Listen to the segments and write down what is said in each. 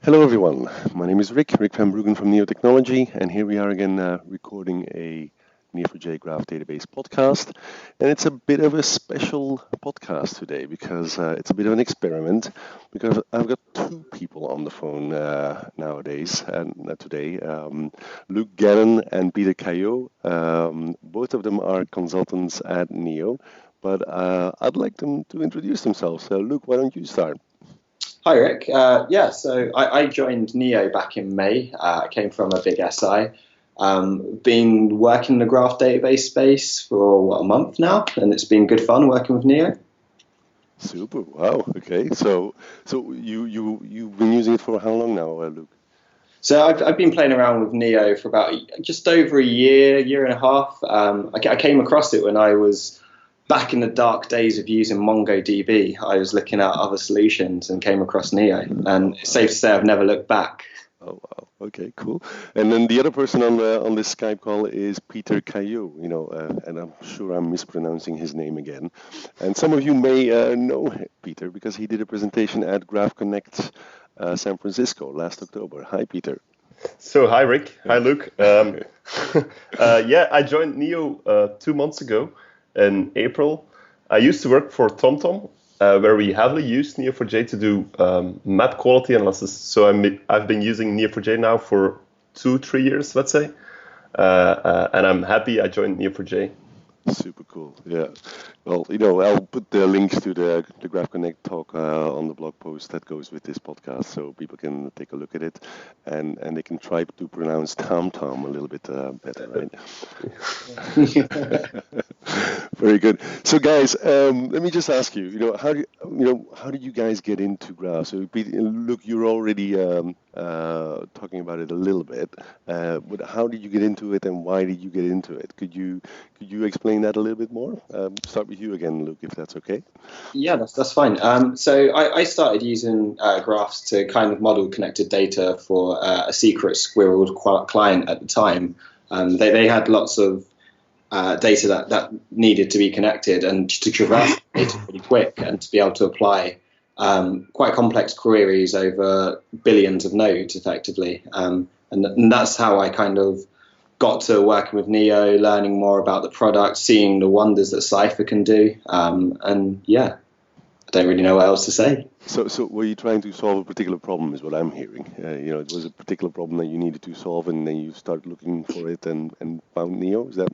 Hello, everyone. My name is Rick van Bruggen from Neo Technology, and here we are again recording a Neo4j Graph Database podcast. And it's a bit of a special podcast today because it's a bit of an experiment. Because I've got two people on the phone nowadays and today, Luke Gannon and Pieter Cailliau. Both of them are consultants at Neo, but I'd like them to introduce themselves. Luke, why don't you start? Hi, Rick. So I joined Neo back in May. I came from a big SI. Been working in the graph database space for a month now, and it's been good fun working with Neo. Super. Wow. Okay. So you've been using it for how long now, Luke? So I've been playing around with Neo for about just over a year and a half. I came across it when I was back in the dark days of using MongoDB. I was looking at other solutions and came across Neo, and it's safe to say I've never looked back. Oh wow. Okay, cool. And then the other person on this Skype call is Pieter Cailliau. And I'm sure I'm mispronouncing his name again. And some of you may know Pieter because he did a presentation at Graph Connect San Francisco last October. Hi, Pieter. So hi, Rick. Hi, Luke. I joined Neo 2 months ago in April. I used to work for TomTom, where we heavily use Neo4j to do map quality analysis. So I've been using Neo4j now for 2-3 years, let's say, and I'm happy I joined Neo4j. Super cool. Yeah. Well, I'll put the links to the Graph Connect talk on the blog post that goes with this podcast, so people can take a look at it, and they can try to pronounce TomTom a little bit better, right? Very good. So, guys, let me just ask you. How did you guys get into graph? So, look, you're already talking about it a little bit, but how did you get into it, and why did you get into it? Could you explain that a little bit more? Start with you again, Luke, if that's okay. Yeah, that's fine. So I started using graphs to kind of model connected data for a secret squirreled client at the time. They had lots of data that needed to be connected and to traverse data pretty quick and to be able to apply quite complex queries over billions of nodes effectively. And that's how I kind of got to working with Neo, learning more about the product, seeing the wonders that Cypher can do. I don't really know what else to say. So were you trying to solve a particular problem is what I'm hearing. It was a particular problem that you needed to solve, and then you started looking for it and found Neo? Is that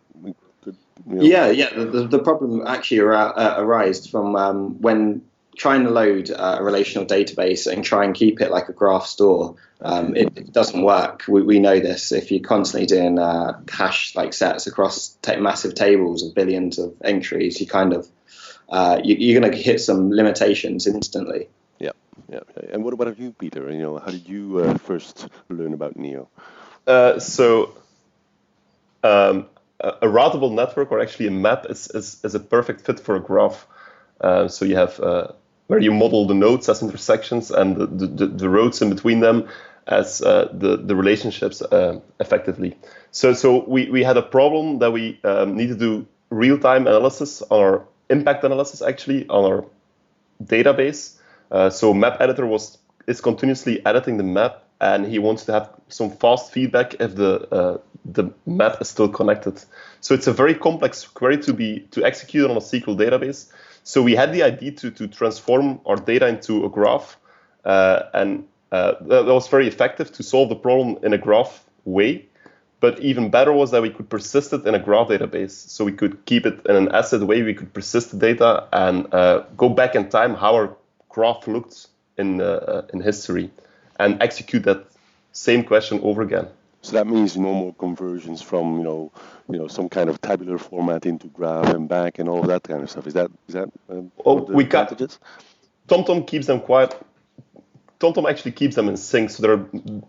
good? Yeah. The problem actually arose from when trying to load a relational database and try and keep it like a graph store. It doesn't work. We know this. If you're constantly doing hash like sets across massive tables of billions of entries, you kind of you're going to hit some limitations instantly. Yeah. And what about you, Pieter? How did you first learn about Neo? A routable network, or actually a map, is a perfect fit for a graph. So you have where you model the nodes as intersections and the roads in between them as the relationships effectively. So we had a problem that we need to do real-time analysis, or impact analysis actually, on our database. So map editor is continuously editing the map, and he wants to have some fast feedback if the map is still connected. So it's a very complex query to execute on a SQL database. So we had the idea to transform our data into a graph, and that was very effective to solve the problem in a graph way. But even better was that we could persist it in a graph database. So we could keep it in an asset way. We could persist the data and go back in time how our graph looked in history, and execute that same question over again. So that means no more conversions from some kind of tabular format into graph and back and all of that kind of stuff. Is that we advantages? TomTom actually keeps them in sync, so there are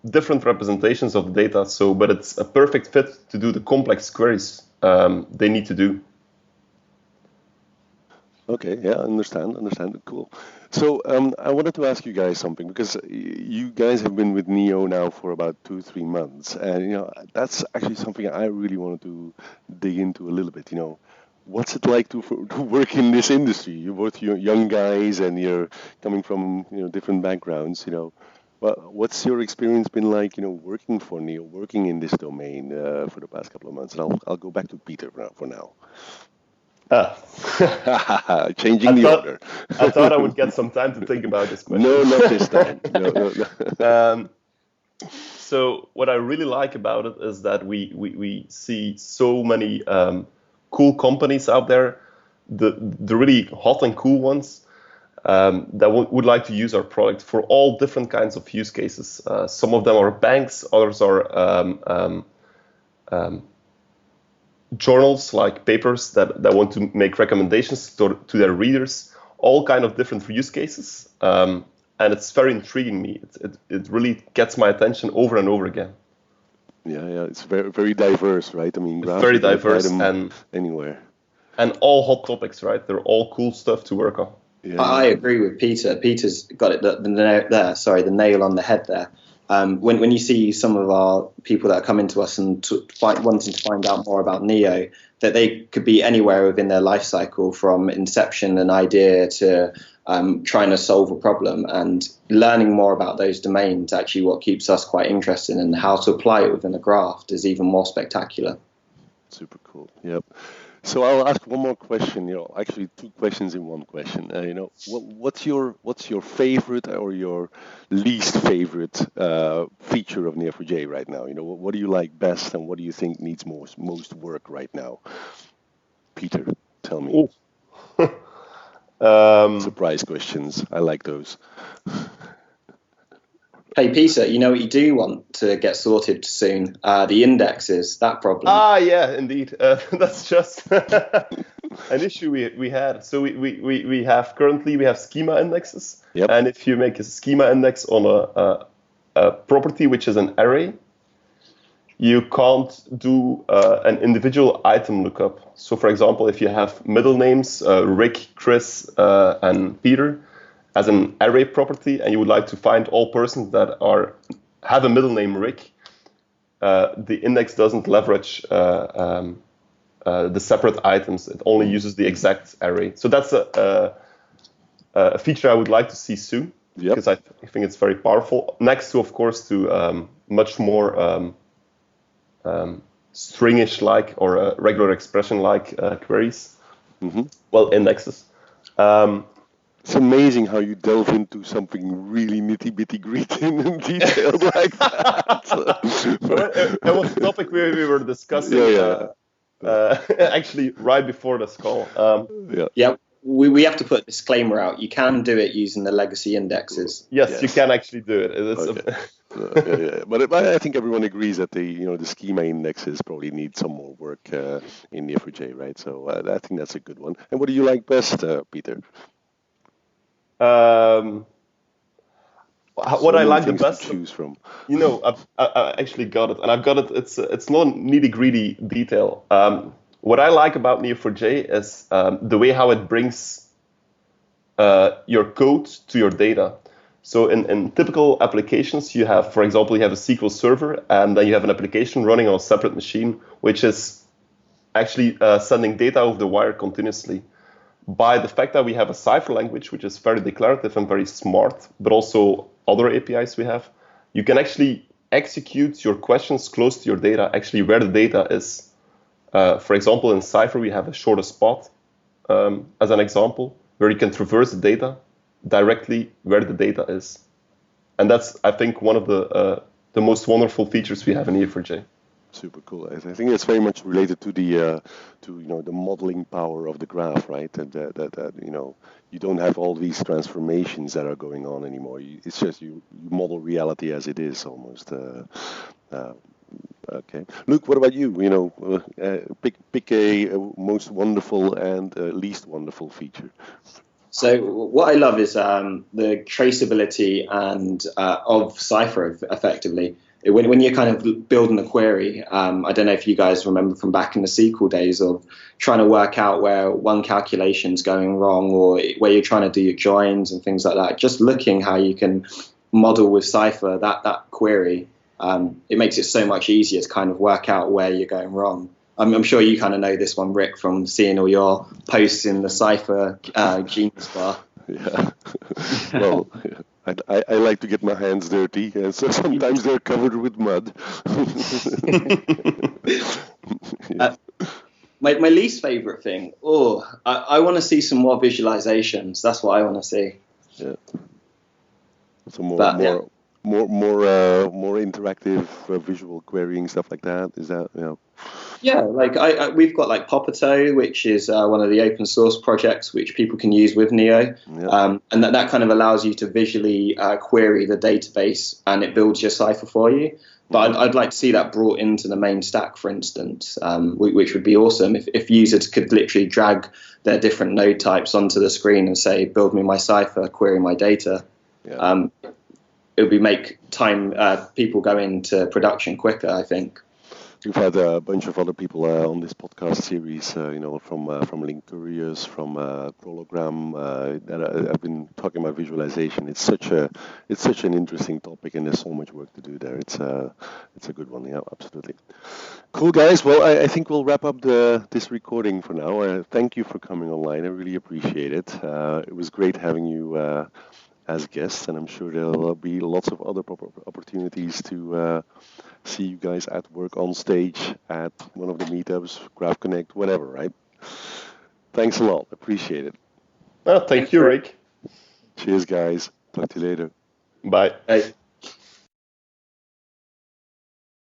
different representations of the data. But it's a perfect fit to do the complex queries they need to do. Okay, yeah, understand. Cool. So I wanted to ask you guys something, because you guys have been with Neo now for about 2-3 months, and that's actually something I really wanted to dig into a little bit. What's it like to work in this industry? You're both young guys, and you're coming from different backgrounds. Well, what's your experience been like, working for Neo, working in this domain for the past couple of months? And I'll go back to Peter for now. Ah. Changing the order. I thought I would get some time to think about this question. No, not this time. No. So what I really like about it is that we see so many cool companies out there, the really hot and cool ones, that would like to use our product for all different kinds of use cases. Some of them are banks, others are journals, like papers that want to make recommendations to their readers, all kind of different use cases. And it's very intriguing me. It really gets my attention over and over again. Yeah, it's very, very diverse, right? I mean, it's very diverse and anywhere. And all hot topics, right? They're all cool stuff to work on. Yeah. I agree with Peter. Peter's got it the nail on the head there. When you see some of our people that are coming to us and wanting to find out more about Neo, that they could be anywhere within their life cycle, from inception, an idea, to trying to solve a problem, and learning more about those domains. Actually, what keeps us quite interested, and how to apply it within a graph is even more spectacular. Super cool. Yep. So I'll ask one more question. Actually, two questions in one question. What's your favorite or your least favorite feature of Neo4j right now? What do you like best, and what do you think needs most work right now? Peter, tell me. Surprise questions. I like those. Hey, Peter, you know what you do want to get sorted soon? The indexes, that problem. Yeah, indeed. That's just an issue we had. So we have schema indexes. Yep. And if you make a schema index on a property which is an array, you can't do an individual item lookup. So, for example, if you have middle names, Rick, Chris, and Peter, as an array property, and you would like to find all persons that have a middle name Rick, the index doesn't leverage the separate items. It only uses the exact array. So that's a feature I would like to see soon, because I think it's very powerful. Next to, of course, to much more stringish-like or regular expression-like queries. Mm-hmm. Well, indexes. It's amazing how you delve into something really nitty-bitty gritty and detailed like that. That was the topic we were discussing actually right before this call. We have to put a disclaimer out. You can do it using the legacy indexes. Yes, you can actually do it. Okay. But I think everyone agrees that the schema indexes probably need some more work in Neo4j, right? So I think that's a good one. And what do you like best, Peter? What I like the best to choose from. I actually got it, and I've got it. It's not nitty-gritty detail. What I like about Neo4j is the way how it brings your code to your data. So in typical applications, you have, for example, you have a SQL server, and then you have an application running on a separate machine, which is actually sending data over the wire continuously. By the fact that we have a Cypher language, which is very declarative and very smart, but also other APIs we have, you can actually execute your questions close to your data, actually where the data is. For example, in Cypher, we have a shortest path as an example, where you can traverse the data directly where the data is. And that's, I think, one of the most wonderful features we have in Neo4j. Super cool. I think it's very much related to the the modeling power of the graph, right? That you don't have all these transformations that are going on anymore. It's just you model reality as it is almost. Okay, Luke, what about you? Pick a most wonderful and least wonderful feature. So what I love is the traceability and of Cypher effectively. When you're kind of building a query, I don't know if you guys remember from back in the SQL days of trying to work out where one calculation's going wrong, or where you're trying to do your joins and things like that. Just looking how you can model with Cypher that query, it makes it so much easier to kind of work out where you're going wrong. I'm sure you kind of know this one, Rick, from seeing all your posts in the Cypher Genius bar. Yeah. Well, I like to get my hands dirty, and so sometimes they're covered with mud. Yeah. My least favorite thing. I want to see some more visualizations. That's what I want to see. Yeah. So more But yeah. more more interactive visual querying stuff like that. Is that Yeah, like we've got like Popato, which is one of the open source projects which people can use with Neo, yeah. and that kind of allows you to visually query the database and it builds your cipher for you. But I'd like to see that brought into the main stack, for instance, which would be awesome if users could literally drag their different node types onto the screen and say, build me my cipher, query my data. Yeah. It would be make time people go into production quicker, I think. We've had a bunch of other people on this podcast series, from Link Couriers, from Prologram, that I've been talking about visualization. It's such an interesting topic, and there's so much work to do there. It's a good one, yeah, absolutely. Cool, guys. Well, I think we'll wrap up this recording for now. Thank you for coming online. I really appreciate it. It was great having you as guests, and I'm sure there'll be lots of other opportunities to see you guys at work on stage at one of the meetups, Graph Connect, whatever, right? Thanks a lot. Appreciate it. Thank you, Rick. Cheers, guys. Talk to you later. Bye. Hey.